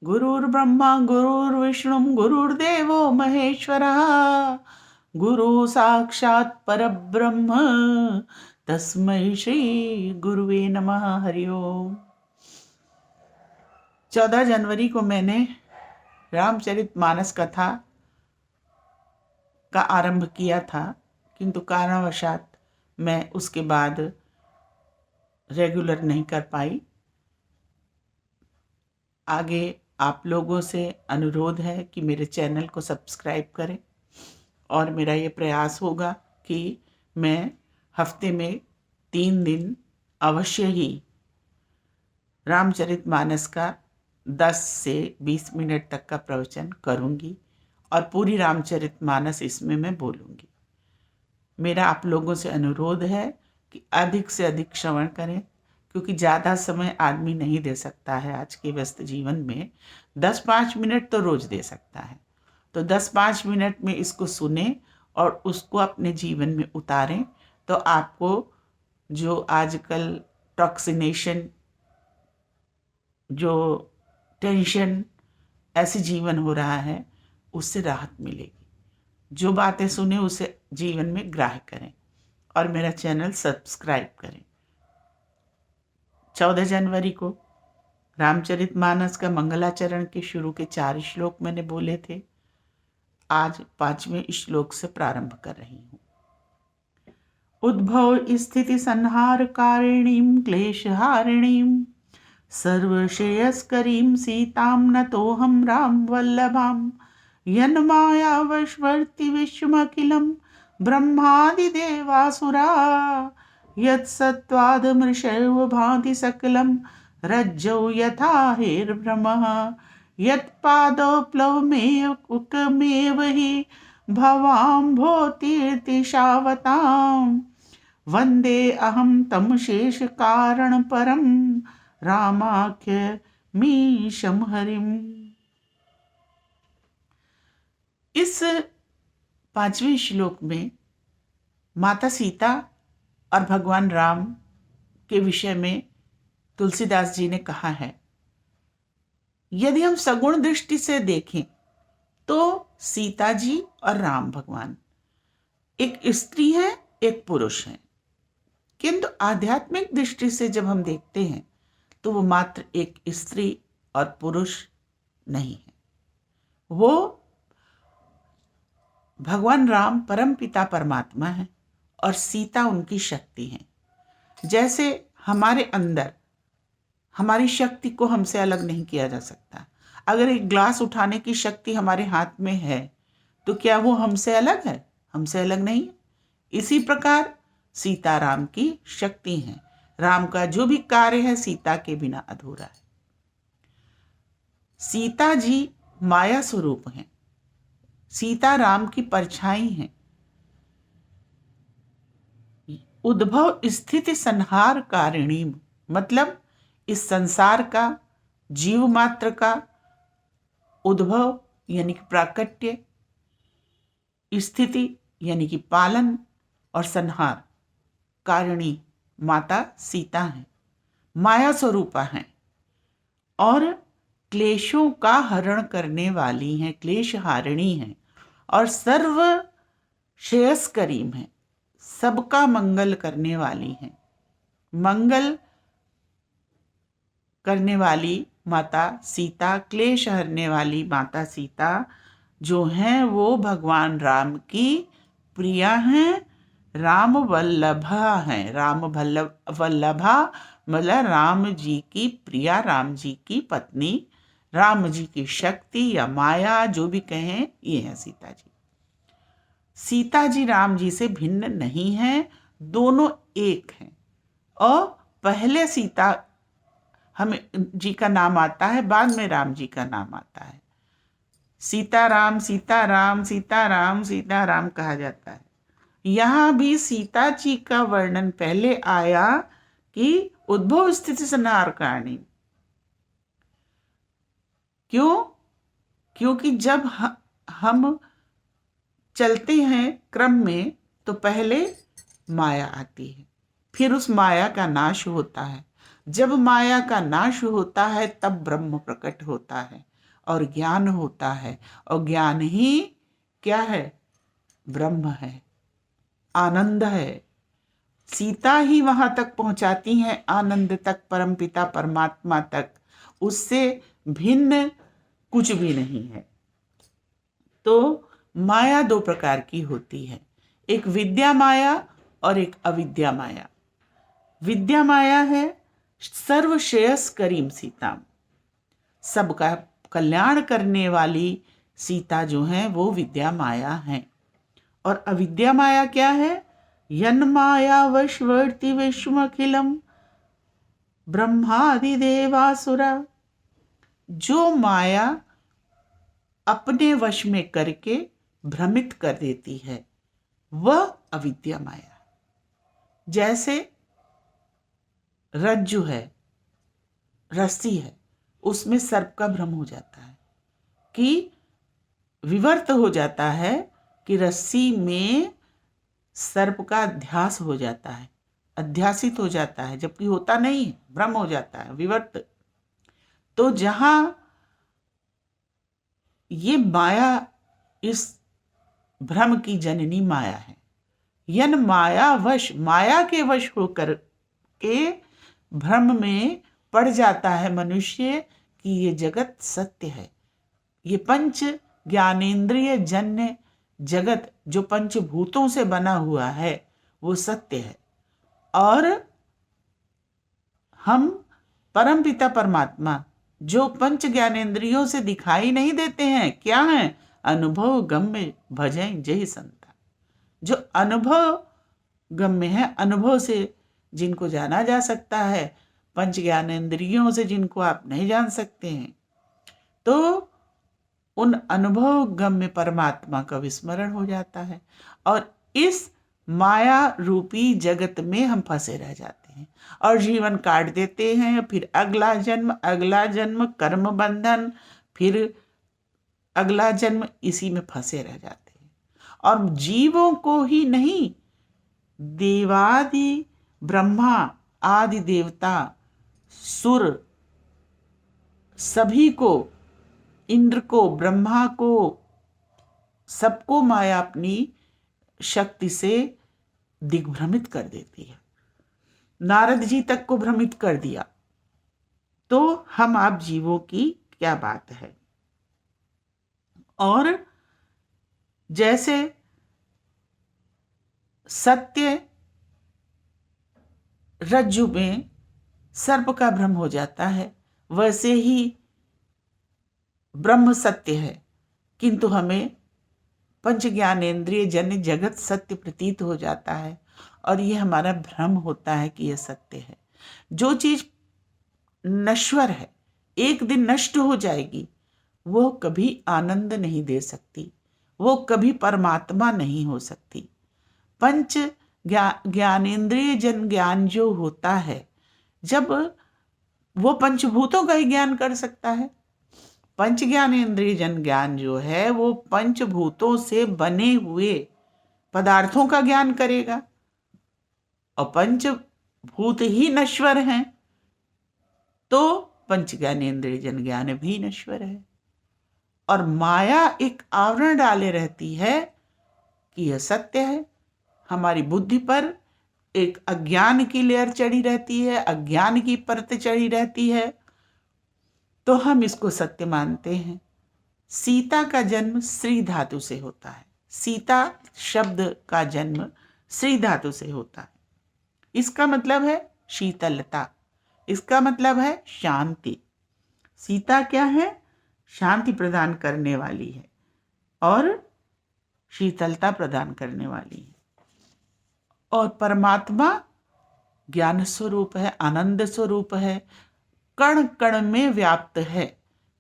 गुरुर्ब्रह्मा गुरुर्विष्णु गुरुर्देवो महेश्वरः गुरु साक्षात् परब्रह्म तस्मै श्री गुरुवे नमः। हरि ओम। 14 जनवरी को मैंने रामचरितमानस कथा का आरंभ किया था, किंतु कारणवशात मैं उसके बाद रेगुलर नहीं कर पाई। आगे आप लोगों से अनुरोध है कि मेरे चैनल को सब्सक्राइब करें और मेरा ये प्रयास होगा कि मैं हफ्ते में 3 दिन अवश्य ही रामचरितमानस का 10 से 20 मिनट तक का प्रवचन करूंगी और पूरी रामचरितमानस इसमें मैं बोलूंगी। मेरा आप लोगों से अनुरोध है कि अधिक से अधिक श्रवण करें, क्योंकि ज़्यादा समय आदमी नहीं दे सकता है आज के व्यस्त जीवन में। 10-5 मिनट तो रोज दे सकता है, तो 10-5 मिनट में इसको सुने और उसको अपने जीवन में उतारें, तो आपको जो आजकल टॉक्सिनेशन, जो टेंशन, ऐसे जीवन हो रहा है, उससे राहत मिलेगी। जो बातें सुने उसे जीवन में ग्राह्य करें और मेरा चैनल सब्सक्राइब करें। 14 जनवरी को रामचरितमानस का मंगलाचरण के शुरू के 4 श्लोक मैंने बोले थे। आज 5वें श्लोक से प्रारंभ कर रही हूँ। उद्भव स्थिति संहार कारिणीं क्लेशहारिणीं सर्वश्रेयस्करीं सीतां नतोऽहं राम वल्लभां यन्मायावशवर्ति विश्वमखिलं ब्रह्मादिदेवासुरा यत्सत्त्वादमृषैव भाति सकलं रज्जौ यथा हेर्भ्रमः यत्पादौ प्लवमेव हि भवाम्भोतीर्तिशावतां वन्दे अहं तं शेषकारणपरं रामाख्यमीशं हरिम्। इस 5वें श्लोक में माता सीता और भगवान राम के विषय में तुलसीदास जी ने कहा है, यदि हम सगुण दृष्टि से देखें तो सीता जी और राम भगवान एक स्त्री है, एक पुरुष है, किंतु आध्यात्मिक दृष्टि से जब हम देखते हैं तो वो मात्र एक स्त्री और पुरुष नहीं है। वो भगवान राम परम पिता परमात्मा है और सीता उनकी शक्ति है। जैसे हमारे अंदर हमारी शक्ति को हमसे अलग नहीं किया जा सकता। अगर एक ग्लास उठाने की शक्ति हमारे हाथ में है तो क्या वो हमसे अलग है? हमसे अलग नहीं है। इसी प्रकार सीता राम की शक्ति है। राम का जो भी कार्य है सीता के बिना अधूरा है। सीता जी माया स्वरूप हैं। सीता राम की परछाई हैं। उद्भव स्थिति संहार कारिणी, मतलब इस संसार का, जीव मात्र का उद्भव यानी कि प्राकट्य, स्थिति यानी कि पालन, और संहार कारिणी माता सीता हैं, माया स्वरूपा हैं और क्लेशों का हरण करने वाली हैं, क्लेश हारिणी हैं और सर्व श्रेयस्करीम हैं, सबका मंगल करने वाली हैं। मंगल करने वाली माता सीता, क्लेश हरने वाली माता सीता जो हैं वो भगवान राम की प्रिया हैं, राम वल्लभा हैं। राम वल्लभा मतलब राम जी की प्रिया, राम जी की पत्नी, राम जी की शक्ति या माया जो भी कहें, ये है सीता जी। सीता जी राम जी से भिन्न नहीं हैं, दोनों एक हैं। और पहले सीता हमें जी का नाम आता है, बाद में राम जी का नाम आता है। सीताराम सीताराम सीताराम सीताराम कहा जाता है। यहाँ भी सीता जी का वर्णन पहले आया कि उद्भव स्थिति संहार कारिणी। क्यों? क्योंकि जब हम चलते हैं क्रम में तो पहले माया आती है, फिर उस माया का नाश होता है। जब माया का नाश होता है तब ब्रह्म प्रकट होता है। और ज्ञान होता है, और ज्ञान ही क्या है? ब्रह्म है, आनंद है। सीता ही वहां तक पहुंचाती हैं, आनंद तक, परमपिता परमात्मा तक। उससे भिन्न कुछ भी नहीं है। तो माया दो प्रकार की होती है, एक विद्या माया और एक अविद्या माया। विद्या माया है सर्वश्रेयस करीम सीता, सबका कल्याण करने वाली सीता जो है वो विद्या माया है। और अविद्या माया क्या है? यन माया वशवर्ती विश्वमखिलम ब्रह्मादिदेवासुरा, जो माया अपने वश में करके भ्रमित कर देती है, वह अविद्या माया। जैसे रज्जु है, रस्सी है, उसमें सर्प का भ्रम हो जाता है, कि विवर्त हो जाता है कि रस्सी में सर्प का अध्यास हो जाता है, अध्यासित हो जाता है, जबकि होता नहीं है, भ्रम हो जाता है, विवर्त। तो जहां ये माया, इस भ्रम की जननी माया है, यन माया वश, माया के वश होकर के भ्रम में पड़ जाता है मनुष्य कि ये जगत सत्य है। ये पंच ज्ञानेंद्रिय जन्य जगत जो पंचभूतों से बना हुआ है वो सत्य है, और हम परमपिता परमात्मा जो पंच ज्ञानेंद्रियों से दिखाई नहीं देते हैं, क्या है? अनुभव गम्य भजें जय संता, जो अनुभव गम्य है, अनुभव से जिनको जाना जा सकता है, पंच ज्ञानेंद्रियों से जिनको आप नहीं जान सकते हैं, तो उन अनुभव गम्य परमात्मा का विस्मरण हो जाता है, और इस माया रूपी जगत में हम फंसे रह जाते हैं और जीवन काट देते हैं। फिर अगला जन्म कर्म बंधन, फिर अगला जन्म, इसी में फंसे रह जाते हैं। और जीवों को ही नहीं, देवादि ब्रह्मा आदि देवता, सुर, सभी को, इंद्र को, ब्रह्मा को, सबको माया अपनी शक्ति से दिग्भ्रमित कर देती है। नारद जी तक को भ्रमित कर दिया, तो हम आप जीवों की क्या बात है। और जैसे सत्य रज्जु में सर्प का भ्रम हो जाता है, वैसे ही ब्रह्म सत्य है, किंतु हमें पंच ज्ञानेंद्रिय जन्य जगत सत्य प्रतीत हो जाता है, और ये हमारा भ्रम होता है कि यह सत्य है। जो चीज नश्वर है, एक दिन नष्ट हो जाएगी, वो कभी आनंद नहीं दे सकती, वो कभी परमात्मा नहीं हो सकती। पंच ज्ञानेंद्रिय जन ज्ञान जो होता है, जब वो पंचभूतों का ही ज्ञान कर सकता है। पंच ज्ञानेंद्रिय जन ज्ञान जो है वो पंचभूतों से बने हुए पदार्थों का ज्ञान करेगा, और पंचभूत ही नश्वर हैं, तो पंच ज्ञानेंद्रिय जन ज्ञान भी नश्वर है। और माया एक आवरण डाले रहती है कि यह सत्य है। हमारी बुद्धि पर एक अज्ञान की लेयर चढ़ी रहती है, अज्ञान की परत चढ़ी रहती है, तो हम इसको सत्य मानते हैं। सीता का जन्म श्री धातु से होता है, सीता शब्द का जन्म श्री धातु से होता है। इसका मतलब है शीतलता, इसका मतलब है शांति। सीता क्या है? शांति प्रदान करने वाली है और शीतलता प्रदान करने वाली है। और परमात्मा ज्ञान स्वरूप है, आनंद स्वरूप है, कण कण में व्याप्त है।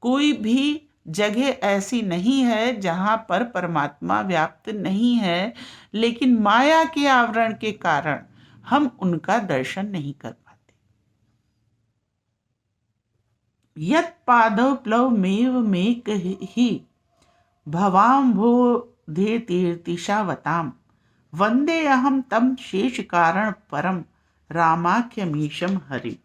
कोई भी जगह ऐसी नहीं है जहां पर परमात्मा व्याप्त नहीं है, लेकिन माया के आवरण के कारण हम उनका दर्शन नहीं कर पाते। यत् पादौ प्लवमेव मेकहि भवाम्भोधेतीर्तिशावतां वंदे अहम तम शेष कारण परम रामाख्यमीशम हरि।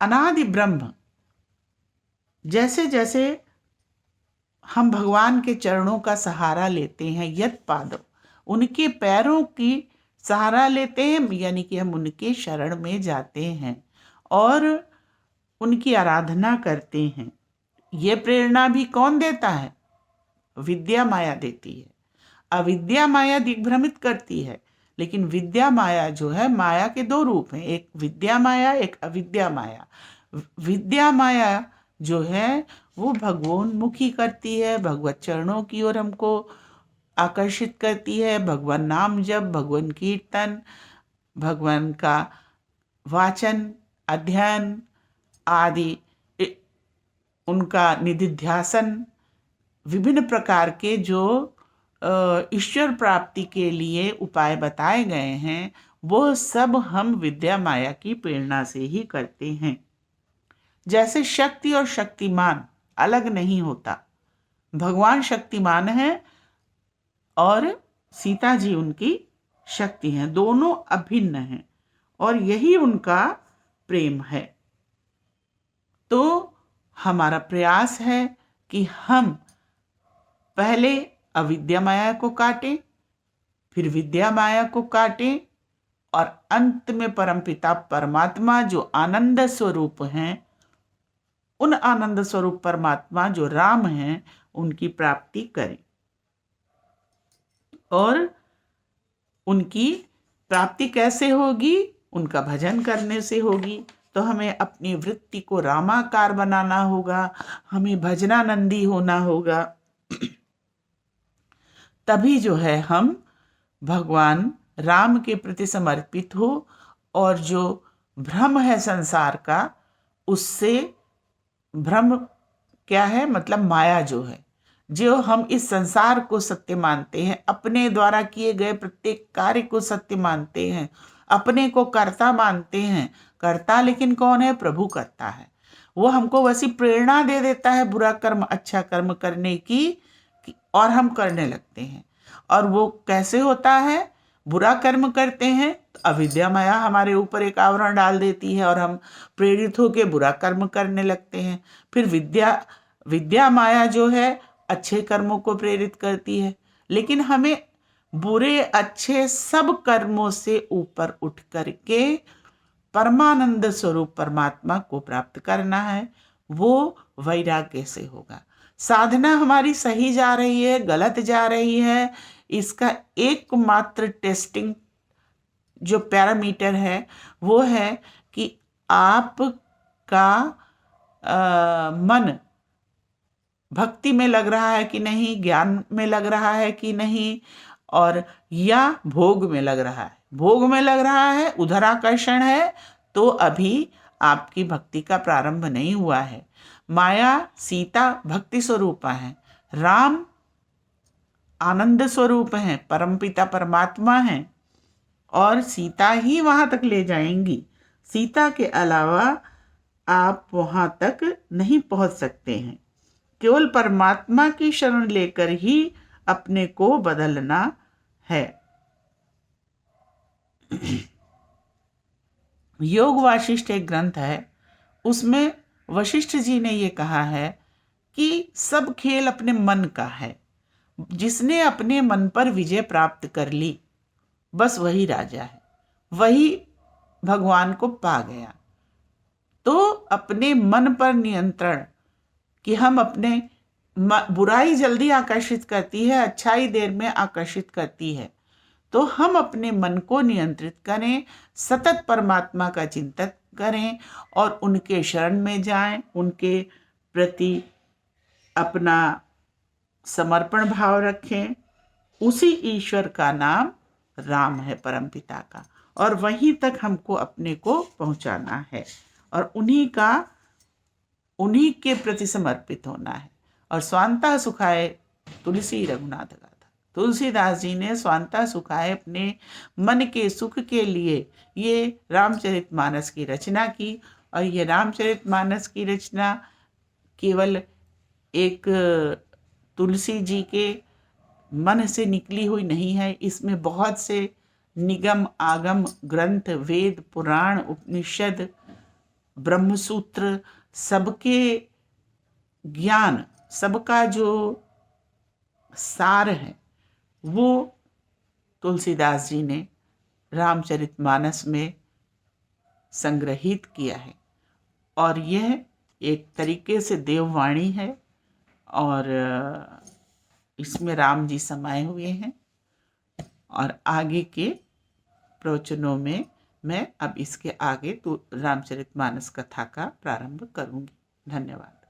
अनादि ब्रह्म जैसे जैसे हम भगवान के चरणों का सहारा लेते हैं, यत पादव, उनके पैरों की सहारा लेते हैं, यानी कि हम उनके शरण में जाते हैं और उनकी आराधना करते हैं। ये प्रेरणा भी कौन देता है? विद्या माया देती है। अविद्या माया दिग्भ्रमित करती है, लेकिन विद्या माया जो है, माया के दो रूप हैं, एक विद्या माया, एक अविद्या माया। विद्या माया जो है वो भगवोन्मुखी करती है, भगवत चरणों की ओर हमको आकर्षित करती है। भगवान नाम जप, भगवान कीर्तन, भगवान का वाचन, अध्ययन आदि, उनका निधिध्यासन, विभिन्न प्रकार के जो ईश्वर प्राप्ति के लिए उपाय बताए गए हैं, वो सब हम विद्या माया की प्रेरणा से ही करते हैं। जैसे शक्ति और शक्तिमान अलग नहीं होता, भगवान शक्तिमान है और सीता जी उनकी शक्ति हैं, दोनों अभिन्न हैं और यही उनका प्रेम है। तो हमारा प्रयास है कि हम पहले अविद्या माया को काटें, फिर विद्या माया को काटें और अंत में परमपिता परमात्मा जो आनंद स्वरूप हैं, उन आनंद स्वरूप परमात्मा जो राम हैं, उनकी प्राप्ति करें। और उनकी प्राप्ति कैसे होगी? उनका भजन करने से होगी। तो हमें अपनी वृत्ति को रामाकार बनाना होगा, हमें भजनानंदी होना होगा। तभी जो है हम भगवान राम के प्रति समर्पित हो और जो भ्रम है संसार का, उससे, भ्रम क्या है? मतलब माया जो है, जो हम इस संसार को सत्य मानते हैं, अपने द्वारा किए गए प्रत्येक कार्य को सत्य मानते हैं, अपने को कर्ता मानते हैं। कर्ता लेकिन कौन है? प्रभु कर्ता है। वो हमको वैसी प्रेरणा दे देता है बुरा कर्म अच्छा कर्म करने की, और हम करने लगते हैं। और वो कैसे होता है? बुरा कर्म करते हैं तो अविद्या माया हमारे ऊपर एक आवरण डाल देती है और हम प्रेरित होकर बुरा कर्म करने लगते हैं। फिर विद्या माया जो है अच्छे कर्मों को प्रेरित करती है। लेकिन हमें बुरे अच्छे सब कर्मों से ऊपर उठ करके परमानंद स्वरूप परमात्मा को प्राप्त करना है। वो वैराग्य से होगा। साधना हमारी सही जा रही है, गलत जा रही है, इसका एकमात्र टेस्टिंग जो पैरामीटर है वो है कि आपका मन भक्ति में लग रहा है कि नहीं, ज्ञान में लग रहा है कि नहीं, और या भोग में लग रहा है। भोग में लग रहा है, उधर आकर्षण है, तो अभी आपकी भक्ति का प्रारंभ नहीं हुआ है। माया सीता भक्ति स्वरूपा है, राम आनंद स्वरूप हैं, परमपिता परमात्मा हैं, और सीता ही वहाँ तक ले जाएंगी। सीता के अलावा आप वहाँ तक नहीं पहुँच सकते हैं। केवल परमात्मा की शरण लेकर ही अपने को बदलना है। योग वाशिष्ठ एक ग्रंथ है, उसमें वशिष्ठ जी ने ये कहा है कि सब खेल अपने मन का है। जिसने अपने मन पर विजय प्राप्त कर ली, बस वही राजा है, वही भगवान को पा गया। तो अपने मन पर नियंत्रण, कि हम अपने बुराई जल्दी आकर्षित करती है, अच्छाई देर में आकर्षित करती है। तो हम अपने मन को नियंत्रित करें, सतत परमात्मा का चिंतन करें और उनके शरण में जाएं, उनके प्रति अपना समर्पण भाव रखें। उसी ईश्वर का नाम राम है, परमपिता का, और वहीं तक हमको अपने को पहुंचाना है और उन्हीं के प्रति समर्पित होना है। और स्वांता सुखाए तुलसी रघुनाथ गाथा। तुलसीदास जी ने स्वांता सुखाए अपने मन के सुख के लिए ये रामचरितमानस की रचना की। और ये रामचरितमानस की रचना केवल एक तुलसी जी के मन से निकली हुई नहीं है, इसमें बहुत से निगम आगम ग्रंथ, वेद, पुराण, उपनिषद, ब्रह्मसूत्र सबके ज्ञान, सबका जो सार है वो तुलसीदास जी ने रामचरितमानस में संग्रहित किया है। और यह एक तरीके से देववाणी है और इसमें राम जी समाये हुए हैं। और आगे के प्रवचनों में मैं अब इसके आगे तो रामचरितमानस कथा का प्रारंभ करूंगी। धन्यवाद।